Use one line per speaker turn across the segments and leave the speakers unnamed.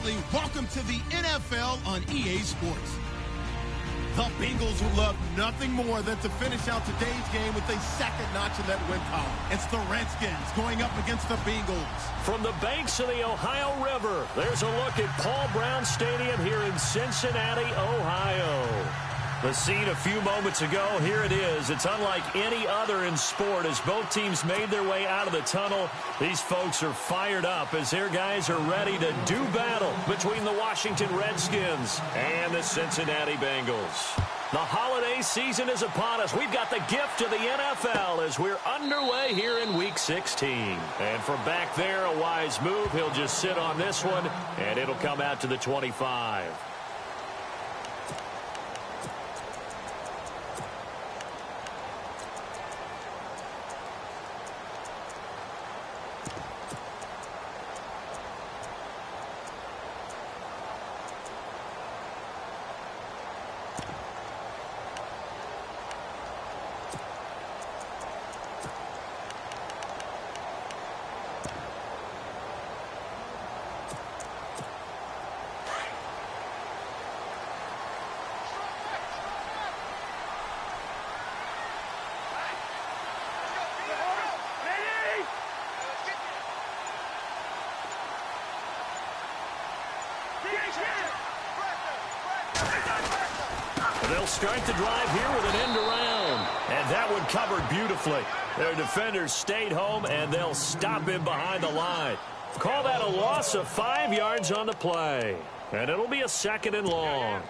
family, welcome to the NFL on EA Sports. The Bengals would love nothing more than to finish out today's game with a second notch in that win column. It's the Redskins going up against the Bengals.
From the banks of the Ohio River, there's a look at Paul Brown Stadium here in Cincinnati, Ohio. The scene a few moments ago, here it is. It's unlike any other in sport as both teams made their way out of the tunnel. These folks are fired up as their guys are ready to do battle between the Washington Redskins and the Cincinnati Bengals. The holiday season is upon us. We've got the gift of the NFL as we're underway here in Week 16. And from back there, a wise move. He'll just sit on this one, and it'll come out to the 25. They'll start the drive here with an end around. And that one covered beautifully. Their defenders stayed home, and they'll stop him behind the line. Call that a loss of 5 yards on the play. And it'll be a 2nd and long.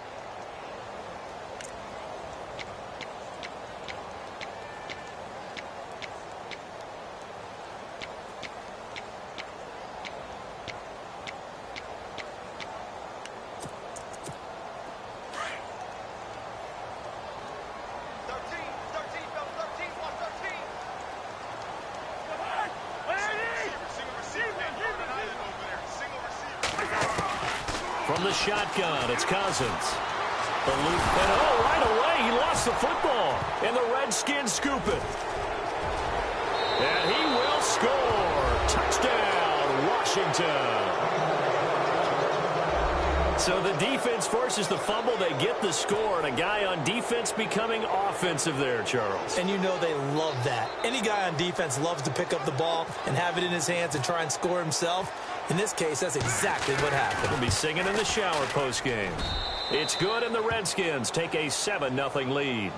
From the shotgun, it's Cousins. The loop, and right away, he lost the football. And the Redskins scoop it. And he will score. Touchdown, Washington. So the defense forces the fumble. They get the score. And a guy on defense becoming offensive there, Charles.
And you know they love that. Any guy on defense loves to pick up the ball and have it in his hands and try and score himself. In this case, that's exactly what happened.
We'll be singing in the shower postgame. It's good, and the Redskins take a 7-0 lead.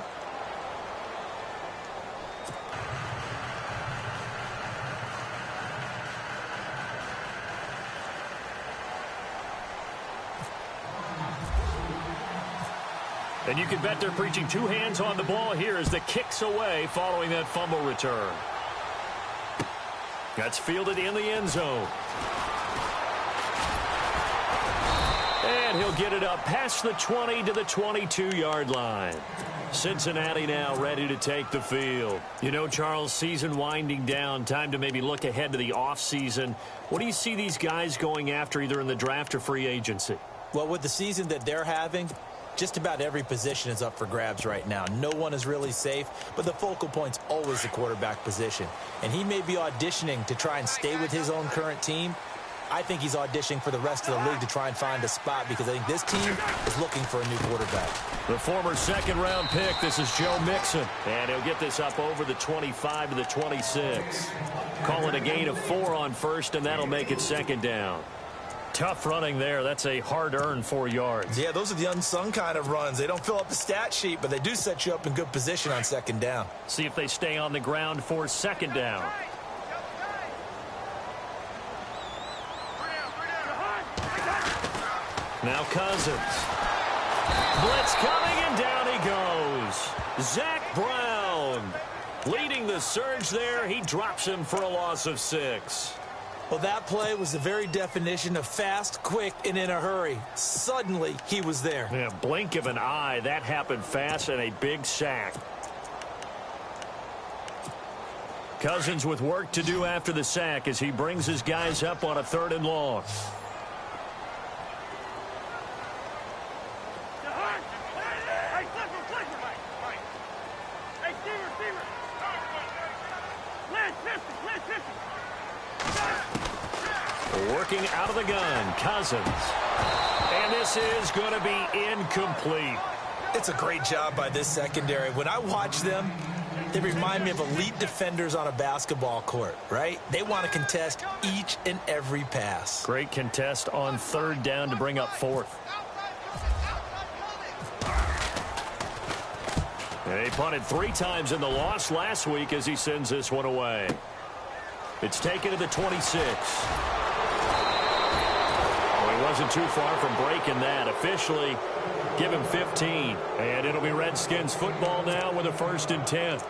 And you can bet they're preaching 2 hands on the ball here as the kick's away following that fumble return. That's fielded in the end zone. And he'll get it up past the 20 to the 22-yard line. Cincinnati now ready to take the field. You know, Charles, season winding down, time to maybe look ahead to the offseason. What do you see these guys going after either in the draft or free agency?
Well, with the season that they're having, just about every position is up for grabs right now. No one is really safe, but the focal point's always the quarterback position. And he may be auditioning to try and stay with his own current team. I think he's auditioning for the rest of the league to try and find a spot because I think this team is looking for a new quarterback.
The former second-round pick, this is Joe Mixon. And he'll get this up over the 25 to the 26. Call it a gain of 4 on first, and that'll make it 2nd down. Tough running there. That's a hard-earned 4 yards.
Yeah, those are the unsung kind of runs. They don't fill up the stat sheet, but they do set you up in good position on 2nd down.
See if they stay on the ground for 2nd down. Now Cousins. Blitz coming, and down he goes. Zach Brown leading the surge there. He drops him for a loss of 6.
Well, that play was the very definition of fast, quick, and in a hurry. Suddenly, he was there.
Yeah, blink of an eye. That happened fast, and a big sack. Cousins with work to do after the sack as he brings his guys up on a 3rd and long. Working out of the gun, Cousins. This is going to be incomplete.
It's a great job by this secondary. When I watch them, they remind me of elite defenders on a basketball court, right? They want to contest each and every pass.
Great contest on third down to bring up fourth. And he punted 3 times in the loss last week as he sends this one away. It's taken to the 26. Well, he wasn't too far from breaking that. Officially, give him 15. And it'll be Redskins football now with a 1st and 10.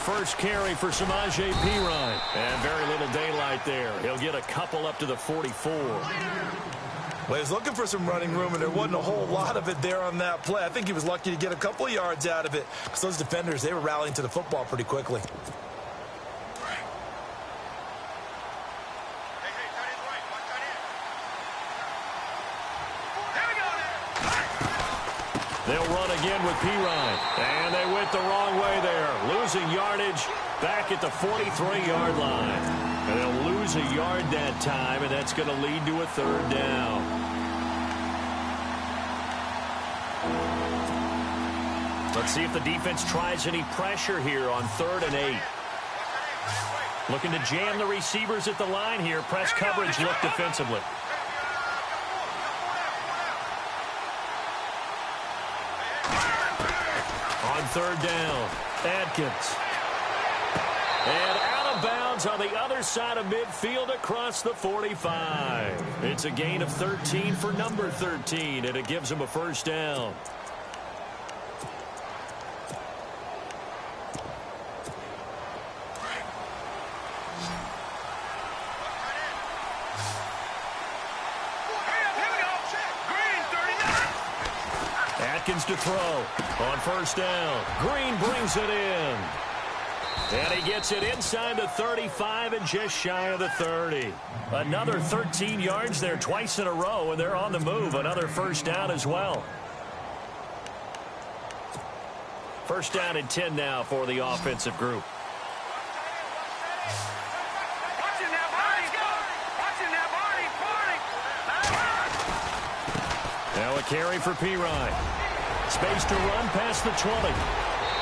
First carry for Samaje Perine. And very little daylight there. He'll get a couple up to the 44.
Well, he was looking for some running room, and there wasn't a whole lot of it there on that play. I think he was lucky to get a couple of yards out of it because those defenders, they were rallying to the football pretty quickly.
They'll run again with Perine. And they went the wrong way there. Losing yardage back at the 43-yard line. And they'll lose a yard that time, and that's going to lead to a 3rd down. Let's see if the defense tries any pressure here on 3rd and 8. Looking to jam the receivers at the line here. Press coverage look defensively. On 3rd down, Adkins. And out of bounds on the other side of midfield across the 45. It's a gain of 13 for number 13, and it gives him a 1st down. Atkins to throw on 1st down. Green brings it in. And he gets it inside the 35 and just shy of the 30. Another 13 yards there twice in a row, and they're on the move. Another 1st down as well. 1st down and 10 now for the offensive group. Now a carry for Perine. Space to run past the 20.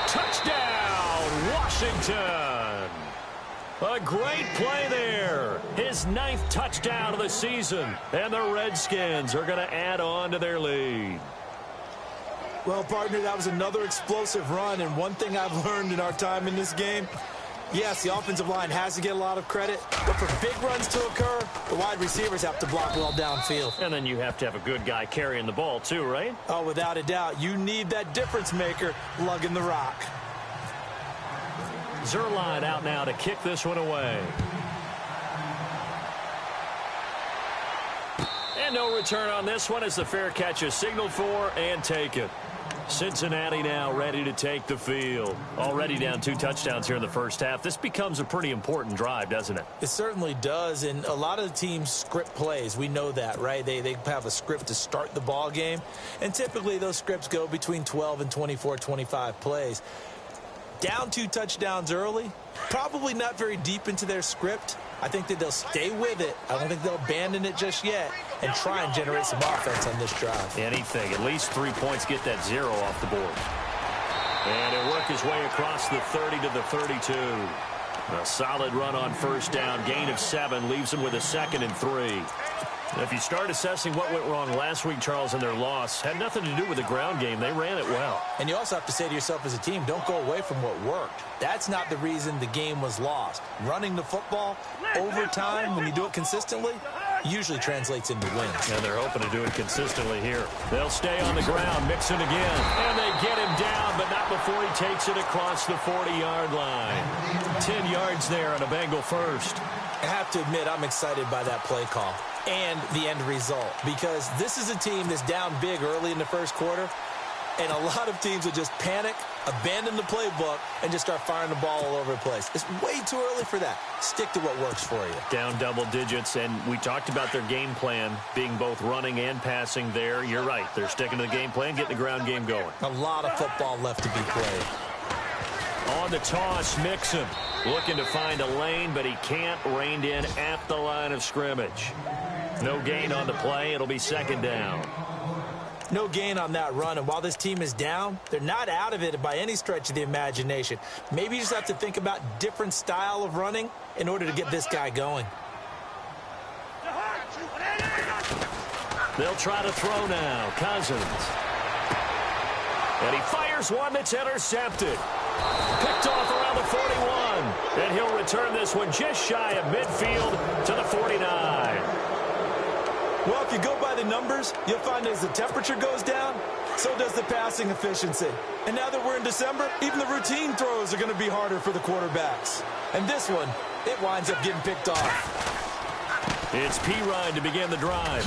Touchdown, Washington. A great play there. His 9th touchdown of the season. And the Redskins are going to add on to their lead.
Well, partner, that was another explosive run. And one thing I've learned in our time in this game, yes, the offensive line has to get a lot of credit, but for big runs to occur, the wide receivers have to block well downfield.
And then you have to have a good guy carrying the ball too, right?
Oh, without a doubt. You need that difference maker lugging the rock.
Zerline out now to kick this one away. And no return on this one as the fair catch is signaled for and taken. Cincinnati now ready to take the field. Already down 2 touchdowns here in the 1st half. This becomes a pretty important drive, doesn't it?
It certainly does, and a lot of the teams script plays. We know that, right? They have a script to start the ball game, and typically those scripts go between 12 and 24, 25 plays. Down 2 touchdowns early, probably not very deep into their script. I think that they'll stay with it. I don't think they'll abandon it just yet and try and generate some offense on this drive.
Anything. At least 3 points, get that 0 off the board. And he'll work his way across the 30 to the 32. A solid run on 1st down. Gain of 7 leaves him with a 2nd and 3. If you start assessing what went wrong last week, Charles, in their loss, had nothing to do with the ground game. They ran it well.
And you also have to say to yourself as a team, don't go away from what worked. That's not the reason the game was lost. Running the football over time, when you do it consistently, usually translates into wins.
And they're hoping to do it consistently here. They'll stay on the ground, mix it again. And they get him down, but not before he takes it across the 40-yard line. 10 yards there on a Bengal 1st.
I have to admit, I'm excited by that play call and the end result, because this is a team that's down big early in the 1st quarter, and a lot of teams will just panic, abandon the playbook and just start firing the ball all over the place. It's way too early for that. Stick to what works for you.
Down double digits, and we talked about their game plan being both running and passing there. You're right. They're sticking to the game plan, getting the ground game going.
A lot of football left to be played.
On the toss, Mixon looking to find a lane, but he can't. Reined in at the line of scrimmage. No gain on the play. It'll be second down.
No gain on that run, and while this team is down, they're not out of it by any stretch of the imagination. Maybe you just have to think about different style of running in order to get this guy going.
They'll try to throw now. Cousins. And he fires one that's intercepted. Picked off around the 41. And he'll return this one just shy of midfield to the 49.
Well, if you go by the numbers, you'll find as the temperature goes down, so does the passing efficiency. And now that we're in December, even the routine throws are going to be harder for the quarterbacks. And this one, it winds up getting picked off.
It's Pirine to begin the drive.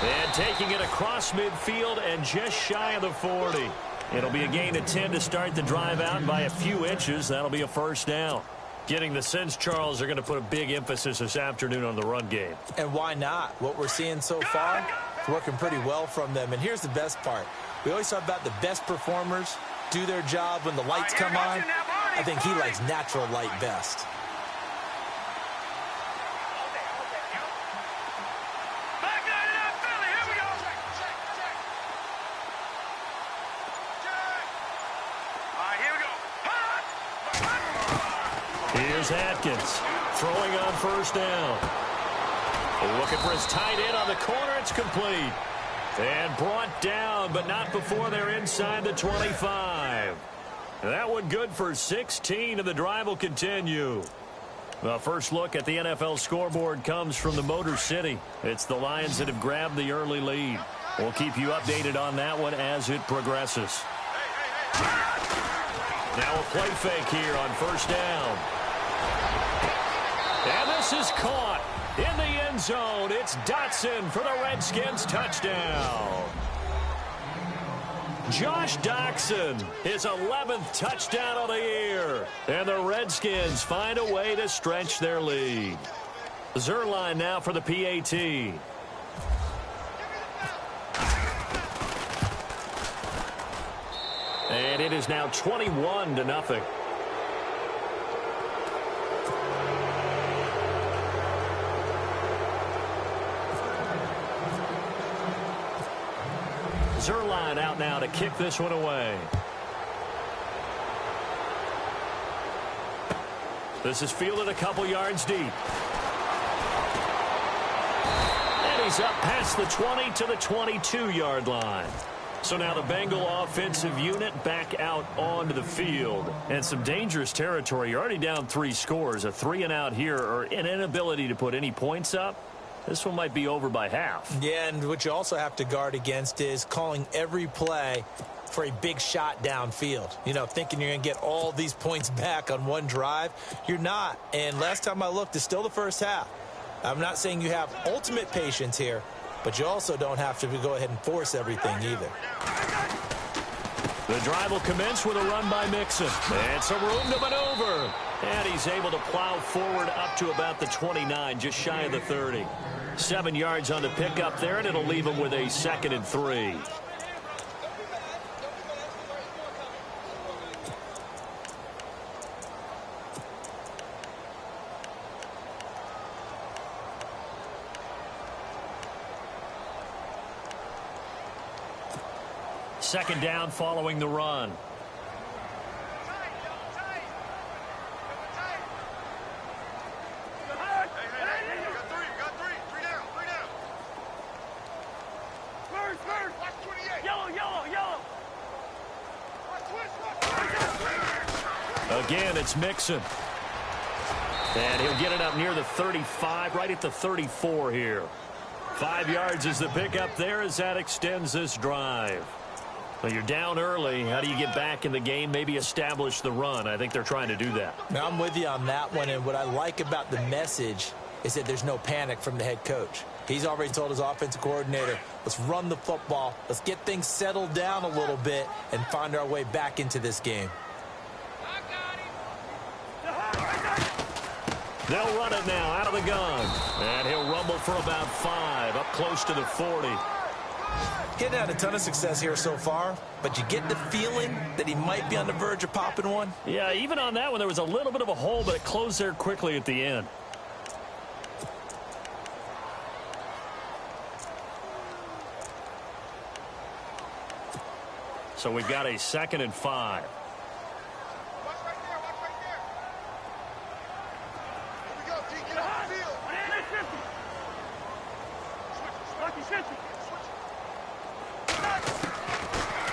And taking it across midfield and just shy of the 40. It'll be a gain of 10 to start the drive out by a few inches. That'll be a first down. Getting the sense, Charles, are going to put a big emphasis this afternoon on the run game.
And why not? What we're seeing so far is working pretty well from them. And here's the best part. We always talk about the best performers do their job when the lights come on. I think he likes natural light best.
Here's Atkins throwing on first down. Looking for his tight end on the corner. It's complete. And brought down, but not before they're inside the 25. That one good for 16, and the drive will continue. The first look at the NFL scoreboard comes from the Motor City. It's the Lions that have grabbed the early lead. We'll keep you updated on that one as it progresses. Now a play fake here on first down. And this is caught in the end zone. It's Dotson for the Redskins touchdown. Josh Doctson, his 11th touchdown of the year. And the Redskins find a way to stretch their lead. Zerline now for the PAT. And it is now 21-0. Zerline out now to kick this one away. This is fielded a couple yards deep. And he's up past the 20 to the 22-yard line. So now the Bengal offensive unit back out onto the field. And some dangerous territory. You're already down 3 scores. A 3-and-out here, or an inability to put any points up. This one might be over by half.
Yeah, and what you also have to guard against is calling every play for a big shot downfield. You know, thinking you're going to get all these points back on one drive. You're not. And last time I looked, it's still the first half. I'm not saying you have ultimate patience here, but you also don't have to go ahead and force everything either.
The drive will commence with a run by Mixon. And some room to maneuver. And he's able to plow forward up to about the 29, just shy of the 30. 7 yards on the pickup there, and it'll leave him with a 2nd and 3. Second down following the run. Again, it's Mixon. And he'll get it up near the 35, right at the 34 here. 5 yards is the pickup there as that extends this drive. Well, you're down early. How do you get back in the game? Maybe establish the run. I think they're trying to do that.
Now, I'm with you on that one, and what I like about the message is that there's no panic from the head coach. He's already told his offensive coordinator, let's run the football, let's get things settled down a little bit and find our way back into this game.
They'll run it now out of the gun. And he'll rumble for about 5, up close to the 40.
Getting had a ton of success here so far, but you get the feeling that he might be on the verge of popping one.
Yeah, even on that one, there was a little bit of a hole, but it closed there quickly at the end. So we've got a 2nd and 5.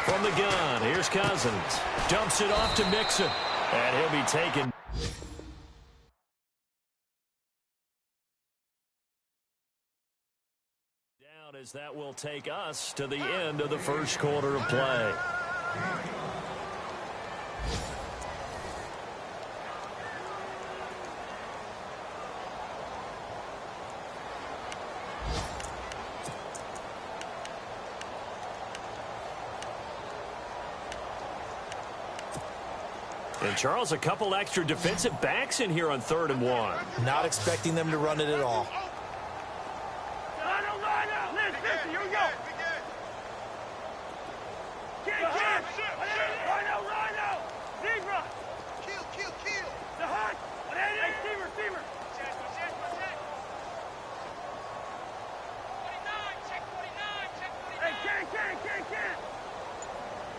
From the gun, here's Cousins. Dumps it off to Mixon. And he'll be taken. Down as that will take us to the end of the first quarter of play. And Charles, a couple extra defensive backs in here on 3rd and 1.
Not expecting them to run it at all.
Here we go. Rhino. Zebra. Kill. The hunt. Hey, receiver. Check. 49. Check 49. Hey, can.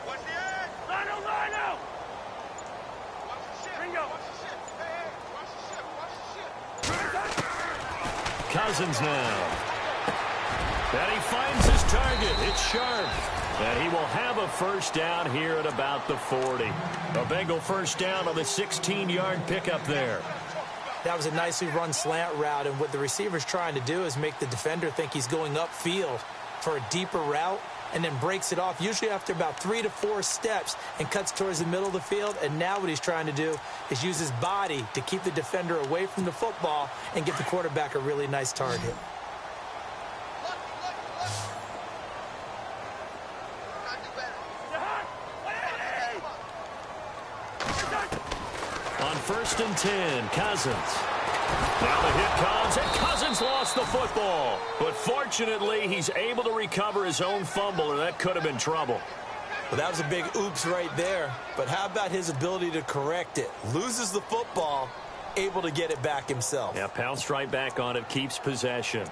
What's the edge? Rhino. Watch the ship. Bingo. Watch the ship. Hey, watch the ship.
Cousins now. And he finds his target. It's sharp. And he will have a first down here at about the 40. A Bengal first down on the 16-yard pickup there.
That was a nicely run slant route, and what the receiver's trying to do is make the defender think he's going upfield for a deeper route and then breaks it off, usually after about 3 to 4 steps, and cuts towards the middle of the field. And now what he's trying to do is use his body to keep the defender away from the football and get the quarterback a really nice target.
On 1st and 10, Cousins. Now the hit comes, and Cousins lost the football. But fortunately, he's able to recover his own fumble, or that could have been trouble.
Well, that was a big oops right there. But how about his ability to correct it? Loses the football, able to get it back himself.
Yeah, pounced right back on it, keeps possession.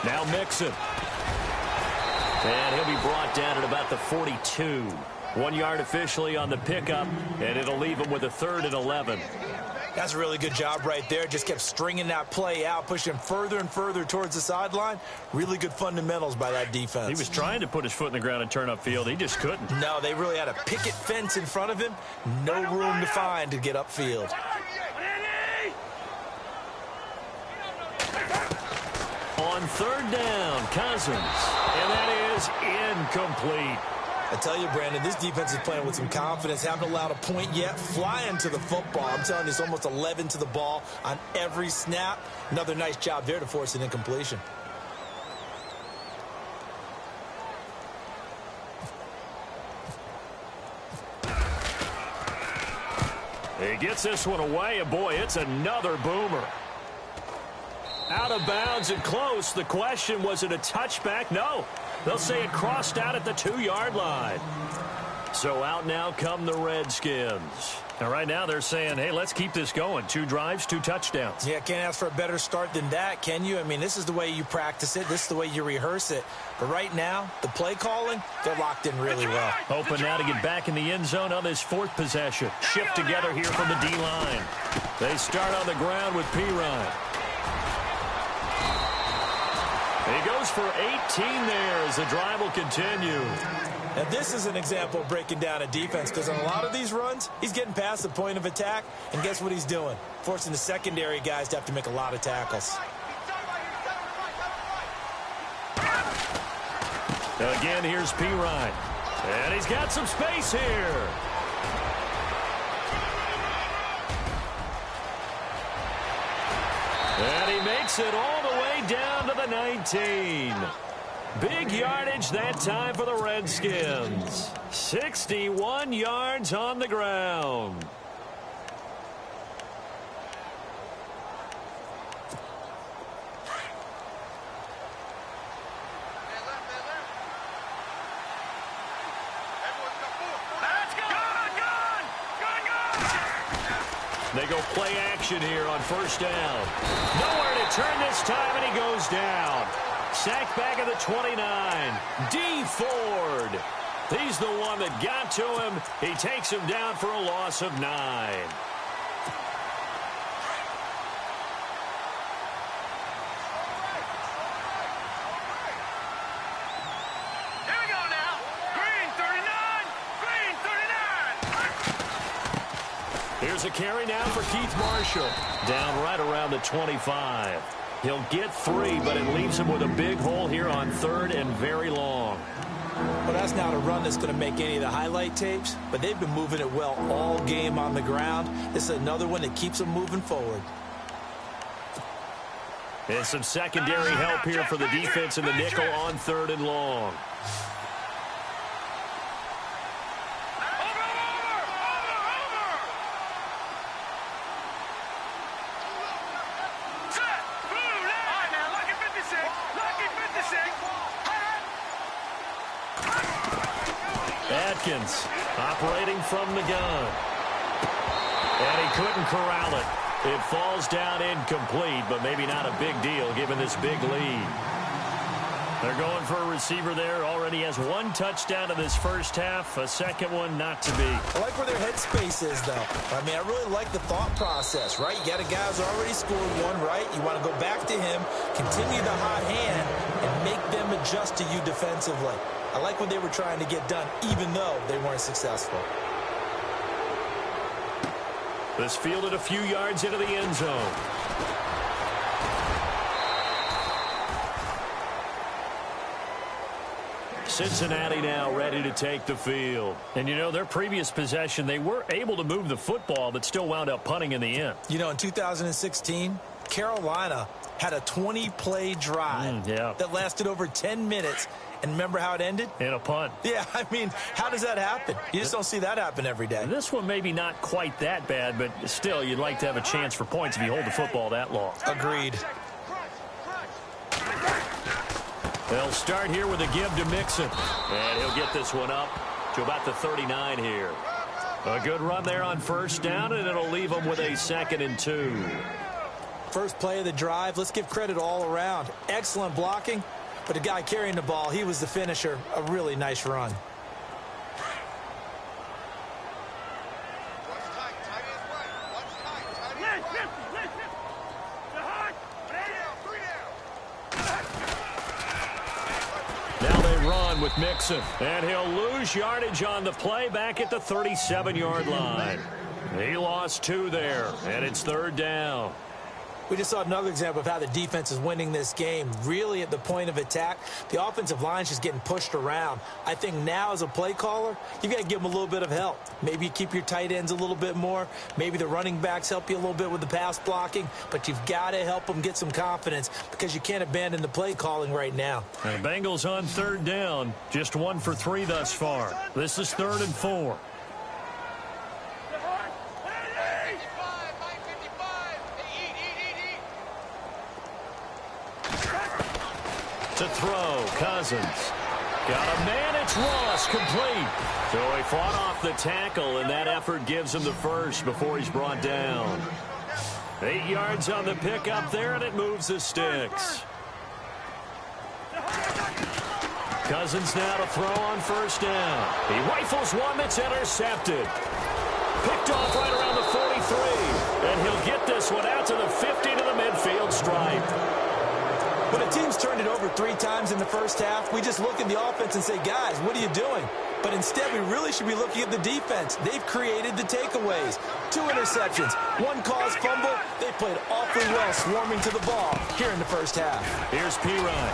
Now Mixon. And he'll be brought down at about the 42. 1 yard officially on the pickup, and it'll leave him with a 3rd and 11.
That's a really good job right there. Just kept stringing that play out, pushing him further and further towards the sideline. Really good fundamentals by that defense.
He was trying to put his foot in the ground and turn upfield. He just couldn't.
No, they really had a picket fence in front of him. No room to find to get upfield.
On 3rd down, Cousins. And that is incomplete.
I tell you, Brandon, this defense is playing with some confidence. Haven't allowed a point yet. Flying to the football. I'm telling you, it's almost 11 to the ball on every snap. Another nice job there to force an incompletion.
He gets this one away, and boy, it's another boomer. Out of bounds and close. The question, was it a touchback? No. They'll say it crossed out at the 2-yard line. So out now come the Redskins. Now right now they're saying, hey, let's keep this going. 2 drives, 2 touchdowns.
Yeah, can't ask for a better start than that, can you? I mean, this is the way you practice it. This is the way you rehearse it. But right now, the play calling, they're locked in really well.
Hoping now to get back in the end zone on this 4th possession. Shift together here from the D-line. They start on the ground with Pirine. He goes for 18 there as the drive will continue.
Now, this is an example of breaking down a defense, because on a lot of these runs, he's getting past the point of attack, and guess what he's doing? Forcing the secondary guys to have to make a lot of tackles.
Again, here's P. Ryan. And he's got some space here. And he makes it all the way down to the 19. Big yardage that time for the Redskins. 61 yards on the ground. They go play action here on first down. Nowhere to turn this time, and he goes down. Sacked back at the 29. D. Ford. He's the one that got to him. He takes him down for a loss of 9. Here's a carry now for Keith Marshall. Down right around the 25. He'll get 3, but it leaves him with a big hole here on 3rd and very long.
Well, that's not a run that's going to make any of the highlight tapes, but they've been moving it well all game on the ground. This is another one that keeps them moving forward.
And some secondary help here for the defense in the nickel on 3rd and long. Redskins operating from the gun. And he couldn't corral it. It falls down incomplete, but maybe not a big deal given this big lead. They're going for a receiver there. Already has 1 touchdown in this first half. A second one not to be.
I like where their headspace is, though. I mean, I really like the thought process, right? You got a guy who's already scored 1, right? You want to go back to him, continue the hot hand, and make them adjust to you defensively. I like what they were trying to get done, even though they weren't successful.
This fielded a few yards into the end zone. Cincinnati now ready to take the field. And, you know, their previous possession, they were able to move the football, but still wound up punting in the end.
You know, in 2016, Carolina had a 20-play drive that lasted over 10 minutes. And remember how it ended?
In a punt.
Yeah, I mean, how does that happen? You just don't see that happen every day.
This one maybe not quite that bad, but still, you'd like to have a chance for points if you hold the football that long.
Agreed.
They'll start here with a give to Mixon. And he'll get this one up to about the 39 here. A good run there on first down, and it'll leave them with a 2nd and 2.
First play of the drive. Let's give credit all around. Excellent blocking. But the guy carrying the ball, he was the finisher. A really nice run.
Now they run with Mixon. And he'll lose yardage on the play back at the 37-yard line. He lost 2 there, and it's 3rd down.
We just saw another example of how the defense is winning this game. Really at the point of attack, the offensive line's just getting pushed around. I think now as a play caller, you've got to give them a little bit of help. Maybe you keep your tight ends a little bit more. Maybe the running backs help you a little bit with the pass blocking. But you've got to help them get some confidence because you can't abandon the play calling right now.
And the Bengals on 3rd down. Just 1 for 3 thus far. This is 3rd and 4. To throw, Cousins. Got a man, it's Ross, complete. So he fought off the tackle, and that effort gives him the first before he's brought down. 8 yards on the pickup there, and it moves the sticks. Cousins now to throw on first down. He rifles one that's intercepted. Picked off right around the 43. And he'll get this one out to the 50 to the midfield stripe.
When a team's turned it over 3 times in the first half, we just look at the offense and say, guys, what are you doing? But instead, we really should be looking at the defense. They've created the takeaways. 2 interceptions, 1 caused fumble. They played awfully well swarming to the ball here in the first half.
Here's P-Ryan,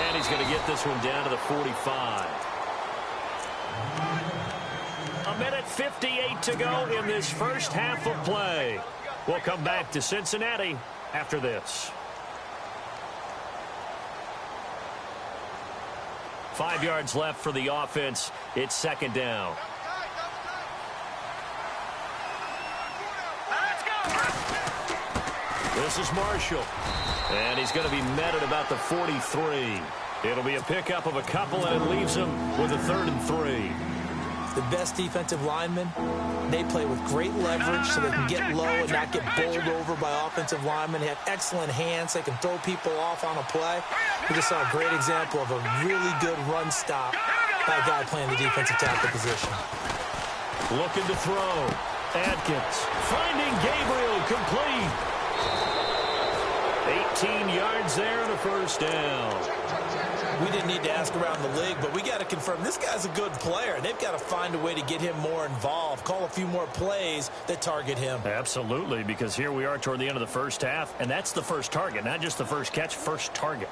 and he's going to get this one down to the 45. 1:58 to go in this first half of play. We'll come back to Cincinnati after this. 5 yards left for the offense. It's second down. This is Marshall. And he's going to be met at about the 43. It'll be a pickup of a couple, and it leaves him with a 3rd and 3.
The best defensive linemen, they play with great leverage so they can get low and not get bowled over by offensive linemen. They have excellent hands. They can throw people off on a play. We just saw a great example of a really good run stop by a guy playing the defensive tackle position.
Looking to throw. Atkins finding Gabriel, complete. 18 yards there and a first down.
We didn't need to ask around the league, but we got to confirm this guy's a good player. They've got to find a way to get him more involved, call a few more plays that target him.
Absolutely, because here we are toward the end of the first half, and that's the first target, not just the first catch, first target.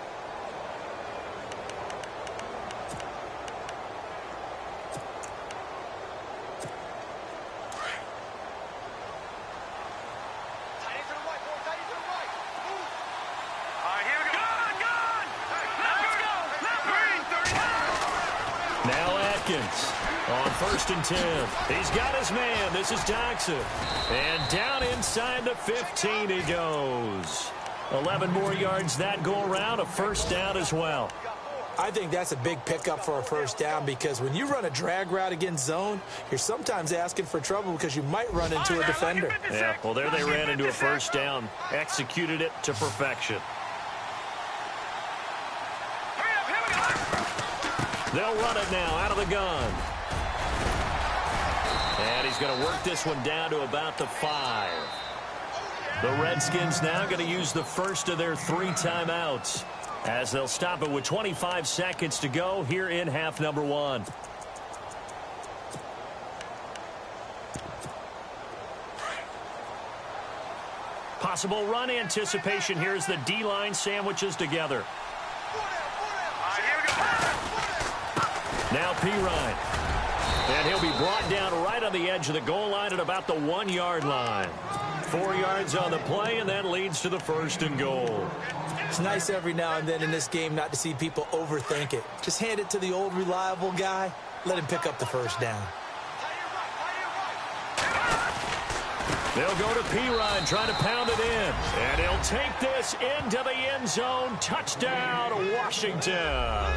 On 1st and 10. He's got his man. This is Jackson. And down inside the 15 he goes. 11 more yards that go around. A first down as well.
I think that's a big pickup for a first down because when you run a drag route against zone, you're sometimes asking for trouble because you might run into a defender.
Yeah, well, there they ran into a first down. Executed it to perfection. They'll run it now out of the gun. And he's going to work this one down to about the 5. The Redskins now going to use the first of their 3 timeouts as they'll stop it with 25 seconds to go here in half number 1. Possible run anticipation here as the D-line sandwiches together. Now P-Ryan. And he'll be brought down right on the edge of the goal line at about the 1-yard line. 4 yards on the play, and that leads to the 1st and goal.
It's nice every now and then in this game not to see people overthink it. Just hand it to the old reliable guy. Let him pick up the first down.
They'll go to P-Ryan trying to pound it in. And he'll take this into the end zone. Touchdown, Washington.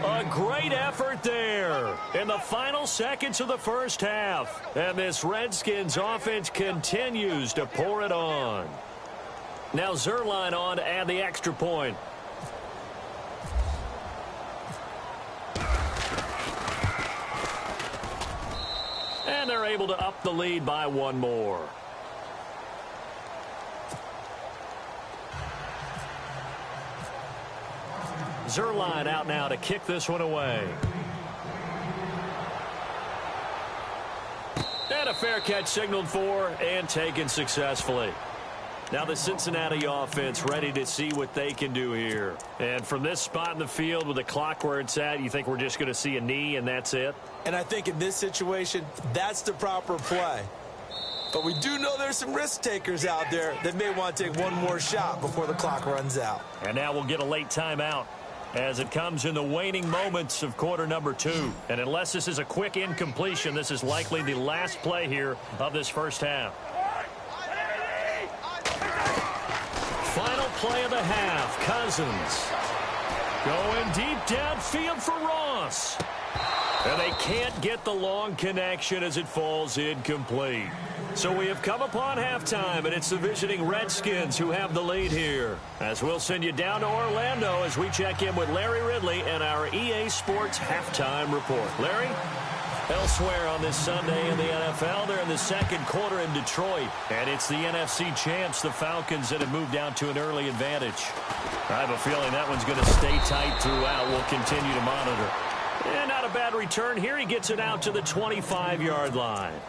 A great effort there in the final seconds of the first half. And this Redskins offense continues to pour it on. Now Zerline on to add the extra point. And they're able to up the lead by 1 more. Zerline out now to kick this one away. And a fair catch signaled for and taken successfully. Now the Cincinnati offense ready to see what they can do here. And from this spot in the field with the clock where it's at, you think we're just going to see a knee and that's it?
And I think in this situation, that's the proper play. But we do know there's some risk takers out there that may want to take one more shot before the clock runs out.
And now we'll get a late timeout as it comes in the waning moments of quarter number 2. And unless this is a quick incompletion, this is likely the last play here of this first half. Final play of the half. Cousins going deep downfield for Ross. And they can't get the long connection as it falls incomplete. So we have come upon halftime, and it's the visiting Redskins who have the lead here. As we'll send you down to Orlando as we check in with Larry Ridley and our EA Sports Halftime Report. Larry? Elsewhere on this Sunday in the NFL, they're in the second quarter in Detroit. And it's the NFC champs, the Falcons, that have moved down to an early advantage. I have a feeling that one's going to stay tight throughout. We'll continue to monitor. And not a bad return here. He gets it out to the 25-yard line.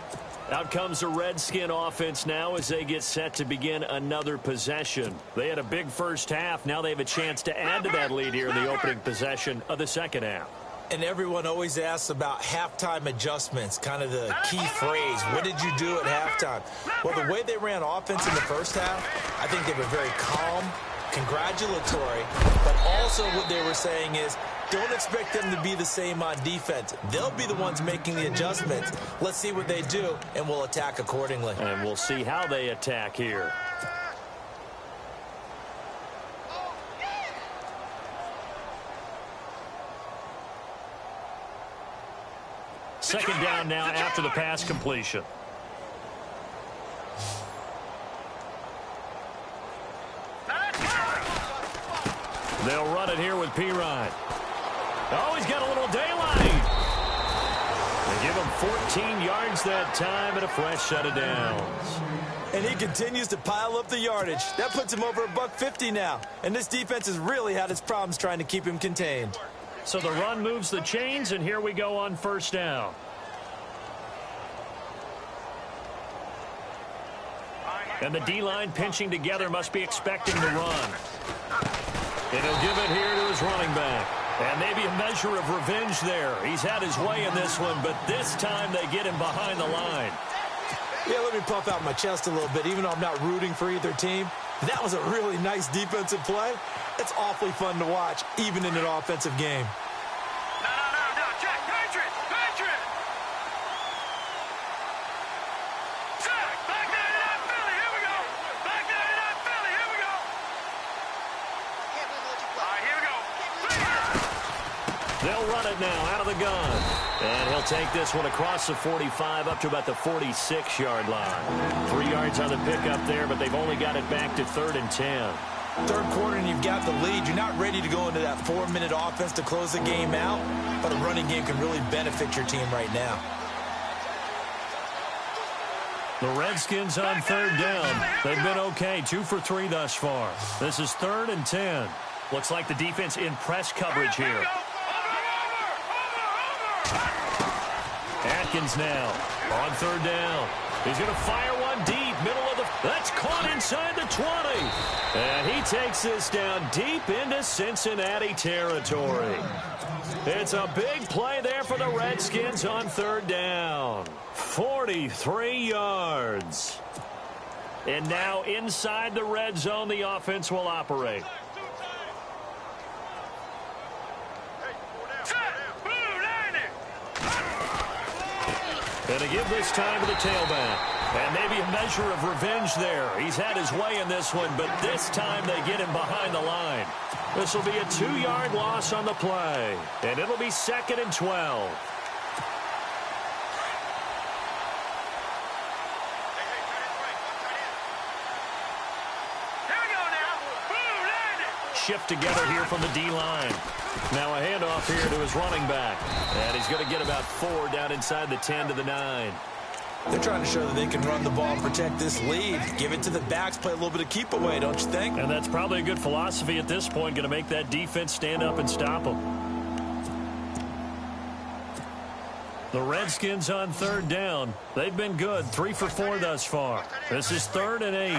Out comes the Redskin offense now as they get set to begin another possession. They had a big first half. Now they have a chance to add to that lead here in the opening possession of the second half.
And everyone always asks about halftime adjustments, kind of the key phrase. What did you do at halftime? Well, the way they ran offense in the first half, I think they were very calm, congratulatory, but also what they were saying is, don't expect them to be the same on defense. They'll be the ones making the adjustments. Let's see what they do, and we'll attack accordingly.
And we'll see how they attack here. Second down now after the pass completion. They'll run it here with Pirine. Oh, he's got a little daylight. They give him 14 yards that time and a fresh set of downs.
And he continues to pile up the yardage. That puts him over $150 now. And this defense has really had its problems trying to keep him contained.
So the run moves the chains, and here we go on first down. And the D-line pinching together must be expecting the run. And he'll give it here to his running back. And maybe a measure of revenge there. He's had his way in this one, but this time they get him behind the line.
Yeah, let me puff out my chest a little bit, even though I'm not rooting for either team. That was a really nice defensive play. It's awfully fun to watch, even in an offensive game.
No, Jack, Patriot! Jack, back 99 Philly, here we go! Back 99 Philly, here we go! All right, here we go.
They'll run it now out of the gun. And he'll take this one across the 45 up to about the 46-yard line. 3 yards on the pickup there, but they've only got it back to 3rd and 10.
Third quarter and you've got the lead. You're not ready to go into that 4-minute offense to close the game out, but a running game can really benefit your team right now.
The Redskins on 3rd down. They've been okay, 2 for 3 thus far. This is 3rd and 10. Looks like the defense in press coverage here. Atkins now on 3rd down. He's going to fire one deep, middle of the... That's caught inside the 20. And he takes this down deep into Cincinnati territory. It's a big play there for the Redskins on 3rd down. 43 yards. And now inside the red zone, the offense will operate. And to give this time to the tailback. And maybe a measure of revenge there. He's had his way in this one, but this time they get him behind the line. This will be a 2-yard loss on the play. And it'll be 2nd and 12. Shift together here from the D-line. Now a handoff here to his running back. And he's going to get about 4 down inside the 10 to the 9.
They're trying to show that they can run the ball and protect this lead. Give it to the backs, play a little bit of keep away, don't you think?
And that's probably a good philosophy at this point, going to make that defense stand up and stop them. The Redskins on 3rd down. They've been good, 3 for 4 thus far. This is 3rd and 8.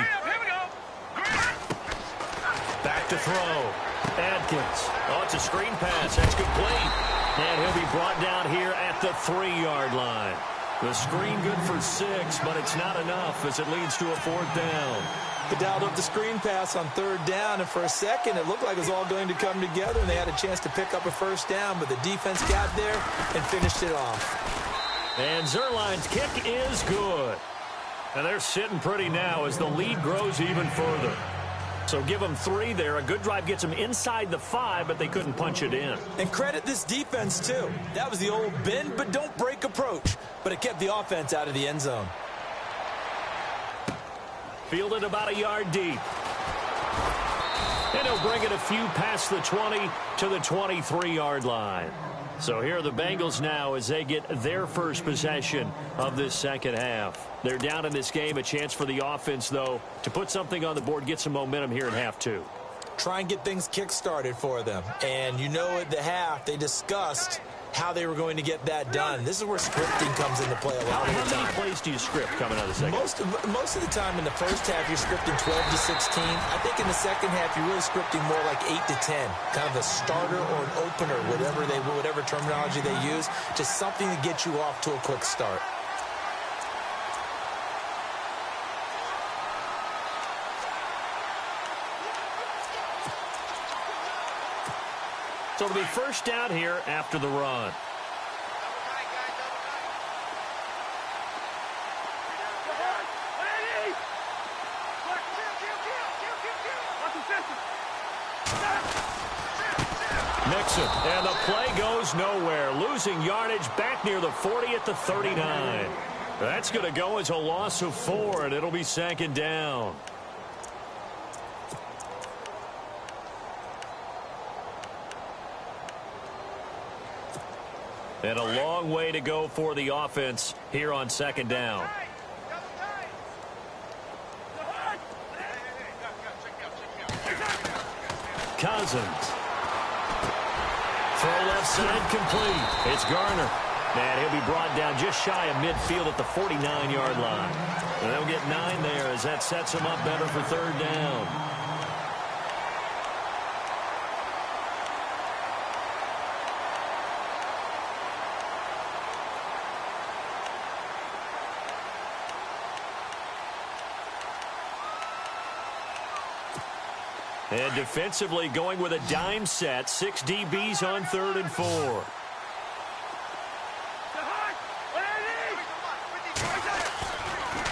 Back to throw. Atkins. Oh, it's a screen pass. That's complete. And he'll be brought down here at the 3-yard line. The screen good for 6, but it's not enough as it leads to a 4th down.
They dialed up the screen pass on 3rd down, and for a second it looked like it was all going to come together, and they had a chance to pick up a 1st down, but the defense got there and finished it off.
And Zerline's kick is good. And they're sitting pretty now as the lead grows even further. So give them 3 there. A good drive gets them inside the 5, but they couldn't punch it in.
And credit this defense, too. That was the old bend but don't break approach, but it kept the offense out of the end zone.
Fielded about a yard deep. And he'll bring it a few past the 20 to the 23-yard line. So here are the Bengals now as they get their first possession of this second half. They're down in this game. A chance for the offense, though, to put something on the board, get some momentum here in half two.
Try and get things kick-started for them. And you know at the half, they discussed how they were going to get that done. This is where scripting comes into play a lot of the time.
How many plays do you script coming out of the second?
Most of the time in the first half, you're scripting 12 to 16. I think in the second half, you're really scripting more like 8 to 10. Kind of a starter or an opener, whatever terminology they use. Just something to get you off to a quick start.
So it'll be first down here after the run. Mixon, and the play goes nowhere. Losing yardage back near the 40 at the 39. That's going to go as a loss of 4, and it'll be second down. And a long way to go for the offense here on second down. Cousins. Throw left side complete. It's Garner. And he'll be brought down just shy of midfield at the 49-yard line. And they'll get 9 there as that sets them up better for third down. And defensively going with a dime set. 6 DBs on 3rd and 4.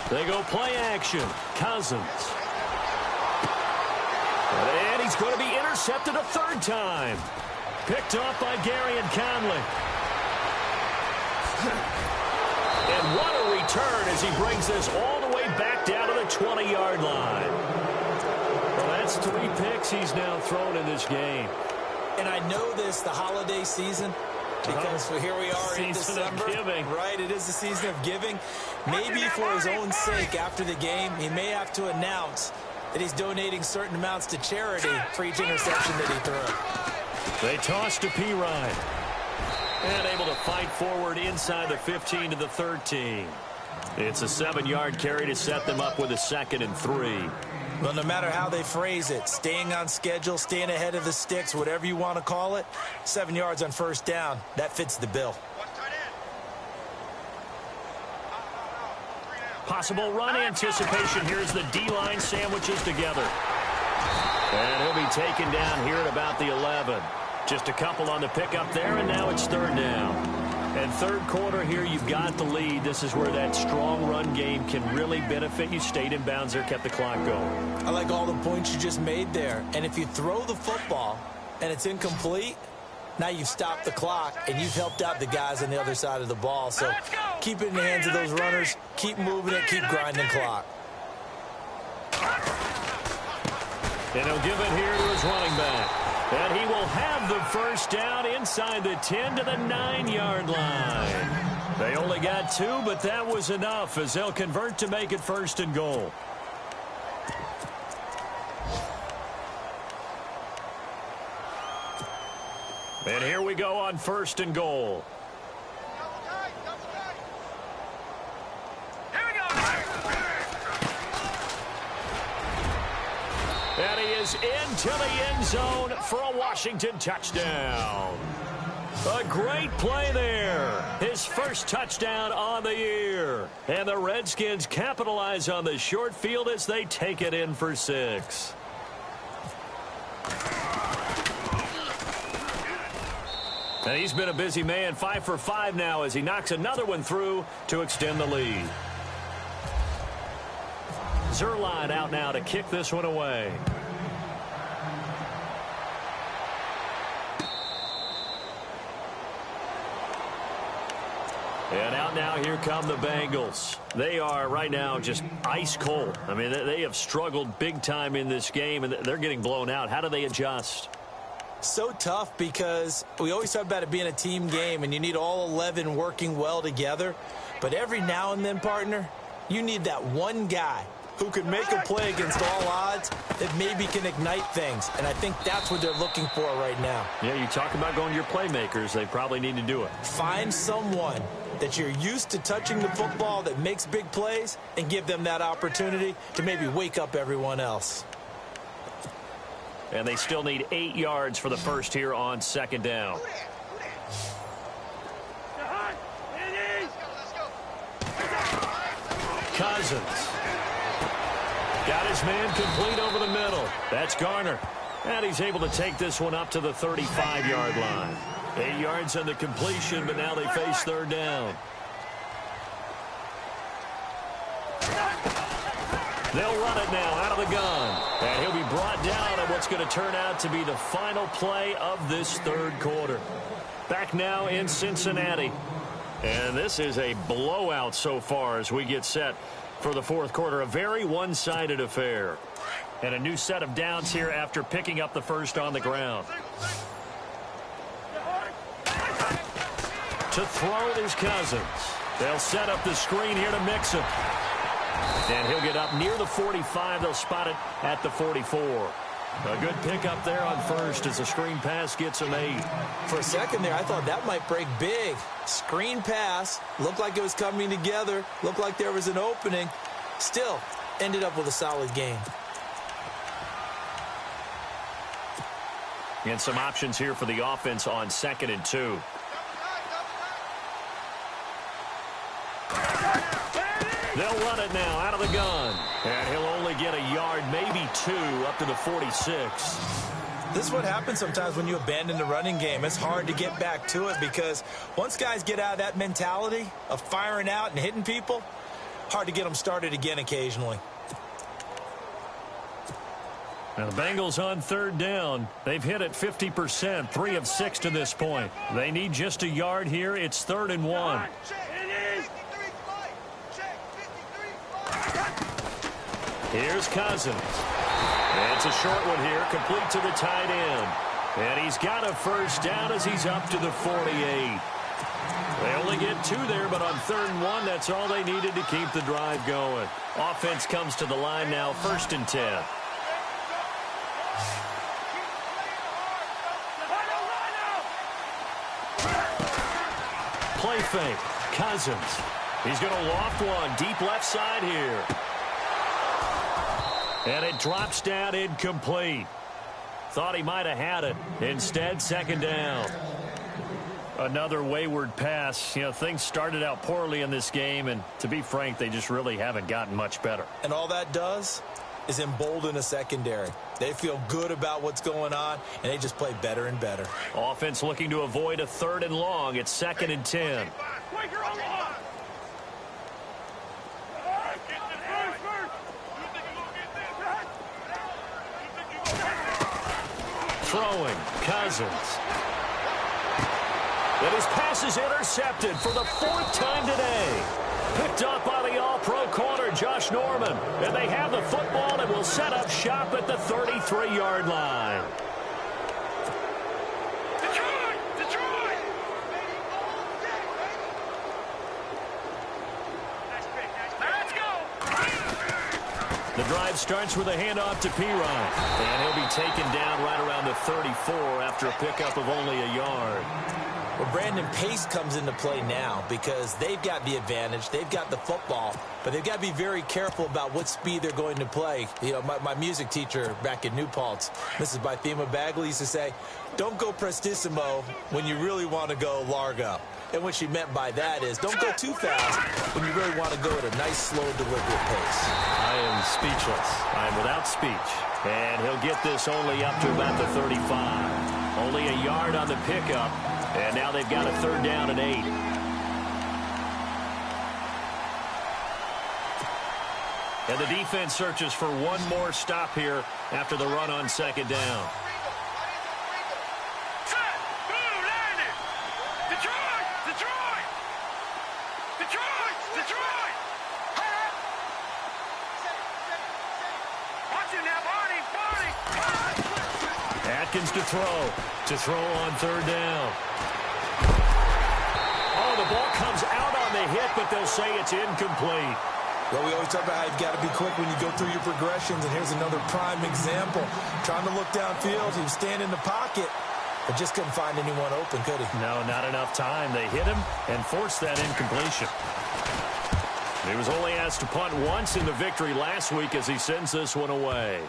They go play action. Cousins. And he's going to be intercepted a 3rd time. Picked off by Gary and Conley. And what a return as he brings this all the way back down to the 20-yard line. Well, that's 3 picks he's now thrown in this game.
And I know this, the holiday season, because here we are in December.
Season of giving.
Right, it is the season of giving. Maybe for his own sake after the game, he may have to announce that he's donating certain amounts to charity for each interception that he threw.
They toss to P. Ryan. And able to fight forward inside the 15 to the 13. It's a 7-yard carry to set them up with a 2nd and 3.
Well, no matter how they phrase it, staying on schedule, staying ahead of the sticks, whatever you want to call it, 7 yards on first down, that fits the bill.
Possible run anticipation. Here's the D-line sandwiches together. And he'll be taken down here at about the 11. Just a couple on the pickup there, and now it's 3rd down. And 3rd quarter here, you've got the lead. This is where that strong run game can really benefit you. Stayed in bounds there, kept the clock going.
I like all the points you just made there. And if you throw the football and it's incomplete, now you've stopped the clock and you've helped out the guys on the other side of the ball. So keep it in the hands of those runners. Keep moving it. Keep grinding clock.
And he'll give it here to his running back. And he will have the first down inside the 10 to the 9-yard line. They only got 2, but that was enough as they'll convert to make it 1st and goal. And here we go on 1st and goal. And he is into the end zone for a Washington touchdown. A great play there. His first touchdown on the year. And the Redskins capitalize on the short field as they take it in for 6. And he's been a busy man, 5 for 5 now as he knocks another one through to extend the lead. Zerline out now to kick this one away. And out now, here come the Bengals. They are right now just ice cold. I mean, they have struggled big time in this game, and they're getting blown out. How do they adjust?
So tough because we always talk about it being a team game and you need all 11 working well together. But every now and then, partner, you need that one guy who can make a play against all odds that maybe can ignite things. And I think that's what they're looking for right now.
Yeah, you talk about going to your playmakers. They probably need to do it.
Find someone that you're used to touching the football that makes big plays and give them that opportunity to maybe wake up everyone else.
And they still need 8 yards for the first here on second down. Cousins. Got his man complete over the middle. That's Garner. And he's able to take this one up to the 35-yard line. 8 yards on the completion, but now they face third down. They'll run it now out of the gun. And he'll be brought down on what's going to turn out to be the final play of this third quarter. Back now in Cincinnati. And this is a blowout so far as we get set for the fourth quarter. A very one-sided affair. And a new set of downs here after picking up the first on the ground. To throw is Cousins. They'll set up the screen here to mix him. And he'll get up near the 45. They'll spot it at the 44. A good pickup there on first as the screen pass gets him 8.
For a second there, I thought that might break big. Screen pass. Looked like it was coming together. Looked like there was an opening. Still, ended up with a solid game.
And some options here for the offense on 2nd and 2. They'll run it now out of the gun. And he'll only get a yard, maybe 2, up to the 46.
This is what happens sometimes when you abandon the running game. It's hard to get back to it because once guys get out of that mentality of firing out and hitting people, hard to get them started again occasionally.
Now the Bengals on third down. They've hit it 50%, 3 of 6 to this point. They need just a yard here. It's 3rd and 1. Here's Cousins. It's a short one here, complete to the tight end. And he's got a first down as he's up to the 48. They only get 2 there, but on 3rd and 1, that's all they needed to keep the drive going. Offense comes to the line now, 1st and 10. Play fake. Cousins. He's going to loft one deep left side here. And it drops down incomplete. Thought he might have had it. Instead, 2nd down. Another wayward pass. You know, things started out poorly in this game, and to be frank, they just really haven't gotten much better.
And all that does is embolden a secondary. They feel good about what's going on, and they just play better and better.
Offense looking to avoid a 3rd and long. It's 2nd and 10. Throwing, Cousins. And his pass is intercepted for the 4th time today. Picked up by the all-pro corner, Josh Norman. And they have the football and will set up shop at the 33-yard line.
Detroit! Let's go!
The drive starts with a handoff to Pirine. And he'll be taken down right around the 34 after a pickup of only a yard.
Well, Brandon, pace comes into play now because they've got the advantage. They've got the football, but they've got to be very careful about what speed they're going to play. You know, my music teacher back in New Paltz, Mrs. Bythema Bagley, used to say, don't go prestissimo when you really want to go largo. And what she meant by that is don't go too fast when you really want to go at a nice, slow, deliberate pace.
I am speechless. I am without speech. And he'll get this only up to about the 35. Only a yard on the pickup. And now they've got a 3rd down and 8. And the defense searches for one more stop here after the run on 2nd down. Atkins to throw. To throw on third down. Oh, the ball comes out on the hit, but they'll say it's incomplete.
Well, we always talk about how you've got to be quick when you go through your progressions, and here's another prime example. Trying to look downfield, he was standing in the pocket, but just couldn't find anyone open, could he?
No, not enough time. They hit him and forced that incompletion. He was only asked to punt once in the victory last week as he sends this one away.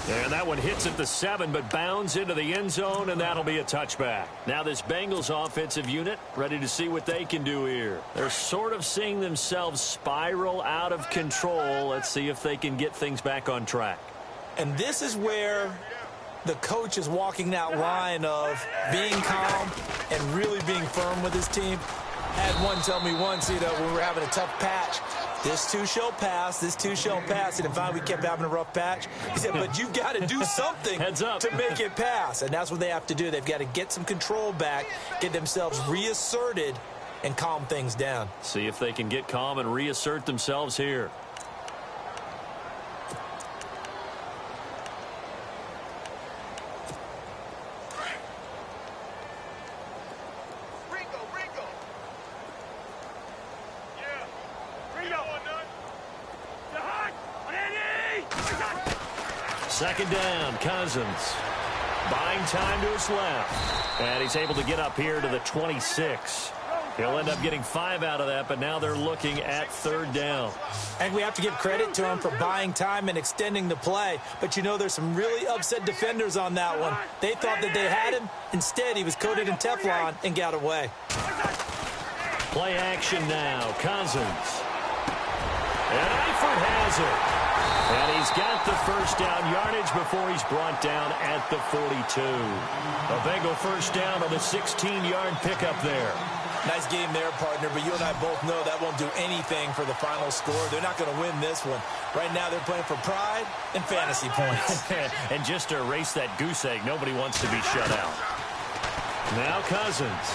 And that one hits at the 7, but bounds into the end zone, and that'll be a touchback. Now this Bengals offensive unit ready to see what they can do here. They're sort of seeing themselves spiral out of control. Let's see if they can get things back on track.
And this is where the coach is walking that line of being calm and really being firm with his team. I had one tell me once, when we were having a tough patch, this too shall pass, this too shall pass. And finally we kept having a rough patch. He said, but you've got to do something to make it pass. And that's what they have to do. They've got to get some control back, get themselves reasserted, and calm things down.
See if they can get calm and reassert themselves here. Second down, Cousins. Buying time to his left. And he's able to get up here to the 26. He'll end up getting 5 out of that, but now they're looking at third down.
And we have to give credit to him for buying time and extending the play. But, there's some really upset defenders on that one. They thought that they had him. Instead, he was coated in Teflon and got away.
Play action now, Cousins. And Eifert has it. And he's got the first down yardage before he's brought down at the 42. A Bengal first down on the 16-yard pickup there.
Nice game there, partner, but you and I both know that won't do anything for the final score. They're not going to win this one. Right now they're playing for pride and fantasy points.
And just to erase that goose egg, nobody wants to be shut out. Now Cousins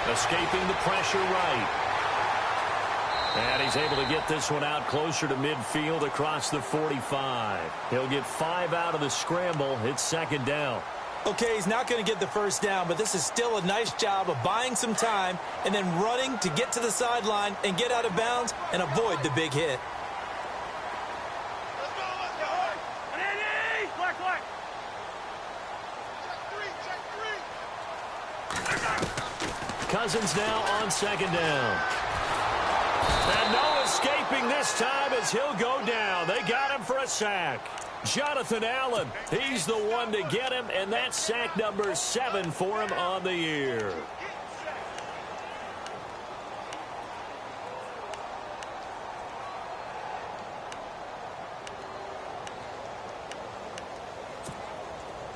escaping the pressure right. And he's able to get this one out closer to midfield across the 45. He'll get 5 out of the scramble. It's second down.
Okay, he's not going to get the first down, but this is still a nice job of buying some time and then running to get to the sideline and get out of bounds and avoid the big hit.
Cousins now on second down. And no escaping this time as he'll go down. They got him for a sack. Jonathan Allen, he's the one to get him, and that's sack number 7 for him on the year.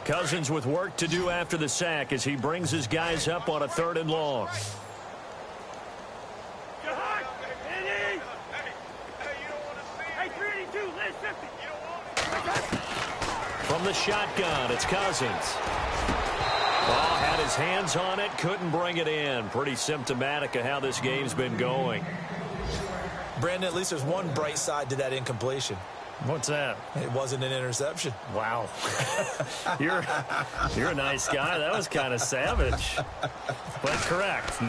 Cousins with work to do after the sack as he brings his guys up on a 3rd and long. From the shotgun, it's Cousins. Ball had his hands on it, couldn't bring it in. Pretty symptomatic of how this game's been going.
Brandon, at least there's one bright side to that incompletion.
What's that?
It wasn't an interception.
Wow. You're a nice guy. That was kind of savage. But correct.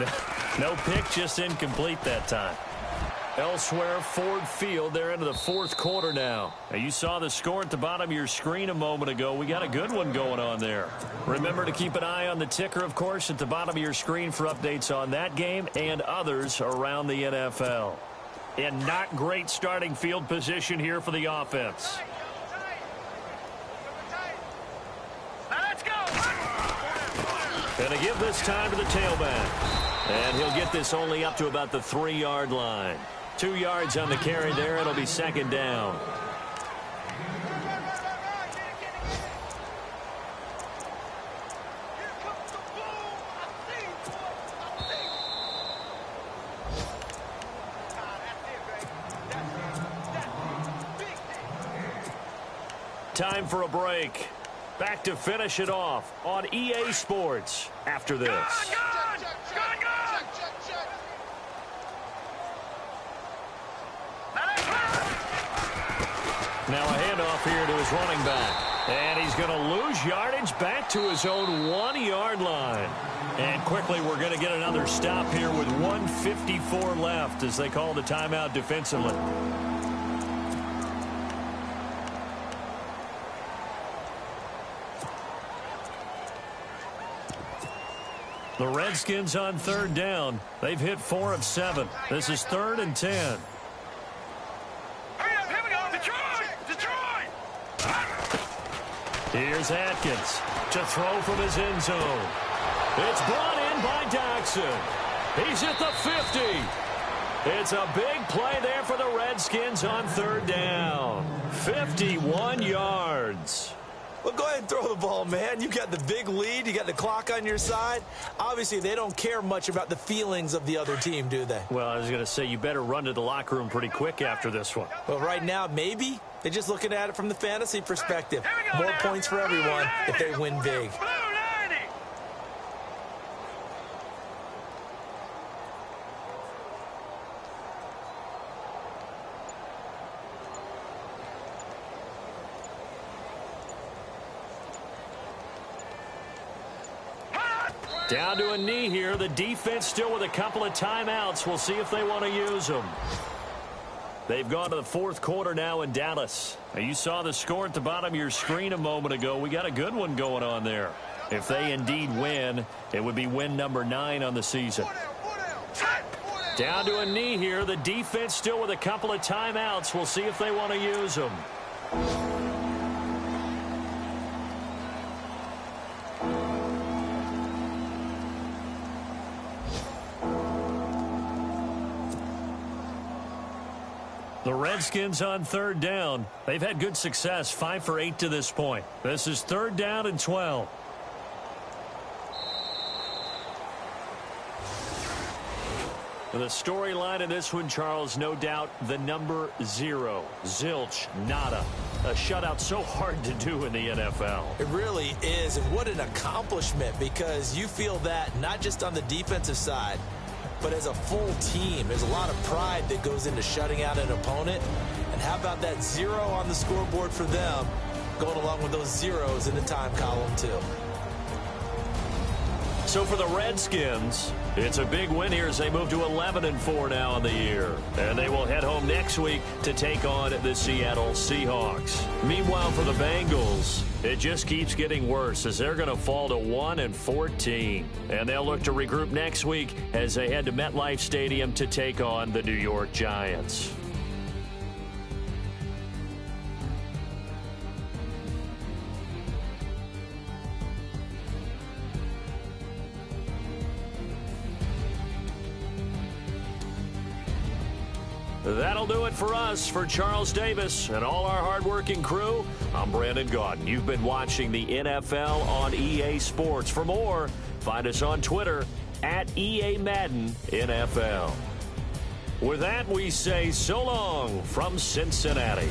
No pick, just incomplete that time. Elsewhere, Ford Field, they're into the 4th quarter now. You saw the score at the bottom of your screen a moment ago. We got a good one going on there. Remember to keep an eye on the ticker, of course, at the bottom of your screen for updates on that game and others around the NFL. And not great starting field position here for the offense. Gonna give this time to the tailback. And he'll get this only up to about the 3-yard line. 2 yards on the carry there. It'll be second down. Time for a break. Back to finish it off on EA Sports after this. Now a handoff here to his running back. And he's going to lose yardage back to his own 1-yard line. And quickly we're going to get another stop here with 1:54 left as they call the timeout defensively. The Redskins on 3rd down. They've hit 4 of 7. This is 3rd and 10.
Hurry up, here we go. Detroit!
Here's Atkins to throw from his end zone. It's brought in by Jackson. He's at the 50. It's a big play there for the Redskins on 3rd down. 51 yards.
Well, go ahead and throw the ball, man. You got the big lead. You got the clock on your side. Obviously, they don't care much about the feelings of the other team, do they?
Well, I was going to say, you better run to the locker room pretty quick after this one.
Well, right now, maybe. They're just looking at it from the fantasy perspective. More points for everyone if they win big.
Down to a knee here. The defense still with a couple of timeouts. We'll see if they want to use them. They've gone to the 4th quarter now in Dallas. Now, you saw the score at the bottom of your screen a moment ago. We got a good one going on there. If they indeed win, it would be win number 9 on the season. Down to a knee here. The defense still with a couple of timeouts. We'll see if they want to use them. The Redskins on 3rd down. They've had good success, 5 for 8 to this point. This is 3rd down and 12. The storyline in this one, Charles, no doubt the number 0. Zilch, nada. A shutout so hard to do in the NFL.
It really is, and what an accomplishment, because you feel that not just on the defensive side, but as a full team. There's a lot of pride that goes into shutting out an opponent. And how about that 0 on the scoreboard for them, going along with those zeros in the time column, too.
So for the Redskins, it's a big win here as they move to 11-4 now on the year. And they will head home next week to take on the Seattle Seahawks. Meanwhile, for the Bengals, it just keeps getting worse as they're going to fall to 1-14. And they'll look to regroup next week as they head to MetLife Stadium to take on the New York Giants. That'll do it for us. For Charles Davis and all our hardworking crew, I'm Brandon Gaudin. You've been watching the NFL on EA Sports. For more, find us on Twitter at EA Madden NFL. With that, we say so long from Cincinnati.